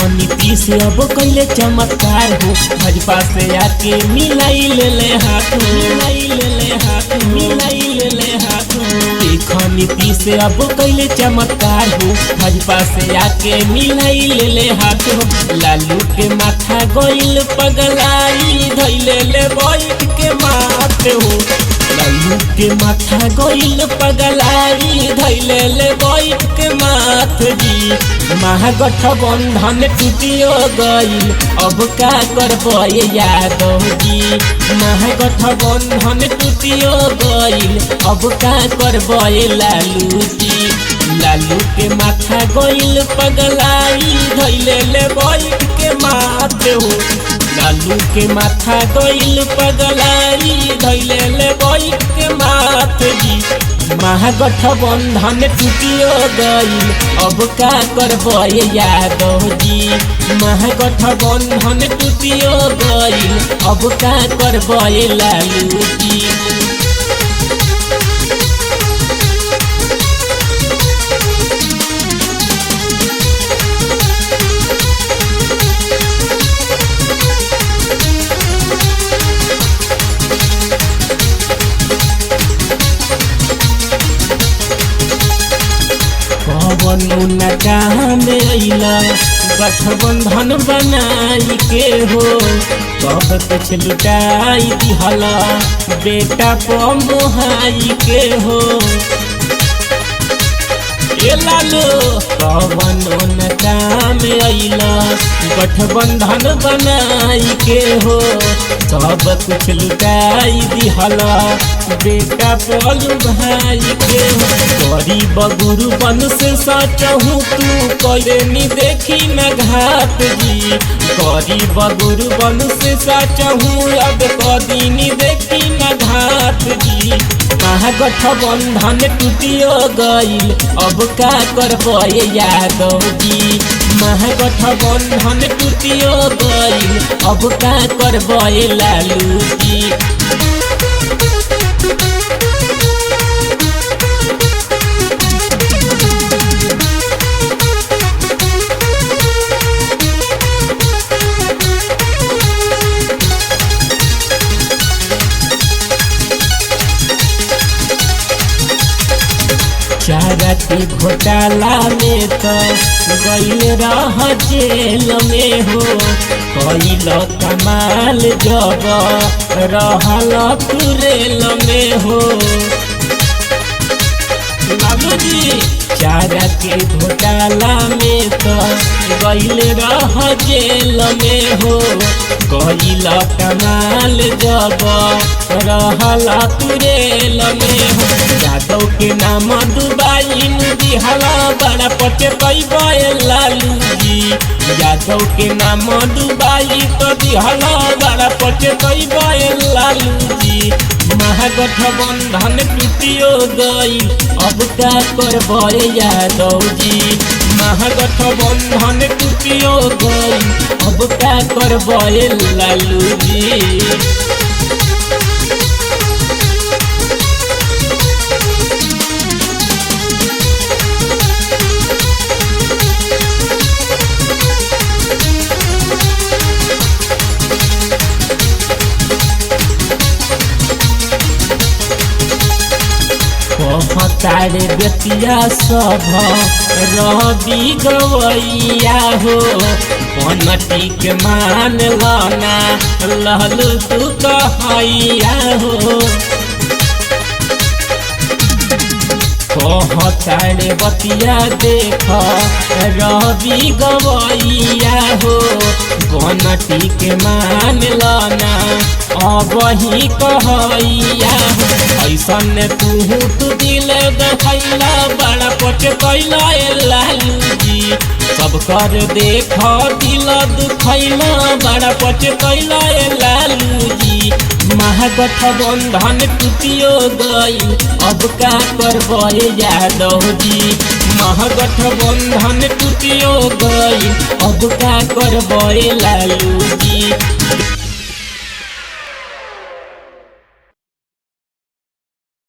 नीतीश अब कैले चमत्कार हो, भाजपा से आके मिलाई ले हाथ, मिलाई ले हाथ, मिलाई ले हाथ। देखो नीतीश अब कैले चमत्कार हो, भाजपा से आके मिलाई ले हाथ हो। लालू के माथा गोइल पगलाई, धैले ले बैठ के माथ हो। लालू के माथा गोइल पगलाई, धैले ले बैठ के माथ जी। महागठबंधन टूटियो गइल, अब का करबे यादव जी। महागठबंधन टूटियो गइल, अब का करबे लालू जी। लालू के माथा गोइल पगलाई, धैले ले बैठ के माथ हो। लालू के माथा गोइल पगलाई, धैले ले बैठ के माथ जी। महागठबंधन टूटियो गइल, अब का करबे यादव जी। महागठबंधन टूटियो गइल, अब का करबे लालू जी। कौनो काम अइला गठबंधन बनाई के हो। सब कुछ लुटाई दिहला बेटा पर मोहाई के हो। लालू कौनो काम अइला गठबंधन बनाई के हो। सब कुछ लुटाई दिहला बेटा पलू भाई के हो। गरीब गुरुबन से सचहूँ तू करेनी देखी न घात जी। गरीब गुरुबन से सचहूँ अब कदीनी देखी न घात जी। महागठबंधन टूटियो गइल, अब का करबे यादव जी। महागठबंधन टूटियो गइल, अब का करबे लालू जी। चारा के घोटाला में तो गइल रह जेल में हो। कइल कमाल जब रहल तुरेल में हो। लालू जी चारा के घोटाला में तो गइल रह जेल में हो। कइल कमाल जब रहल तुरेल में हो। यादव के नाम डुबाई दिहला बड़ा पटे कैबे लालू जी। यादव के नाम डुबाई तो दिहला बड़ा पटे कैबे लालू जी। महागठबंधन टूटियो गइल, अब का करबे यादव जी। महागठबंधन टूटियो गइल, अब का करबे लालू जी। कहतारे बेतिया सब रवि गवैया हो। बनटी के मान लाना लहलू तू कहैया हो। कहतारे बतिया देख रवि गवैया हो। बनटी के मान लाना अब ही कहैया हो। ऐसन तू दिल देखैला बड़ा पट कैला लालू जी। सब कर देख दिल दुखैला बड़ा पट कैला लालू जी। महागठबंधन टूटियो गई, अब का करबे यादव जी। महागठबंधन टूटियो गई, अब का करबे लालू जी।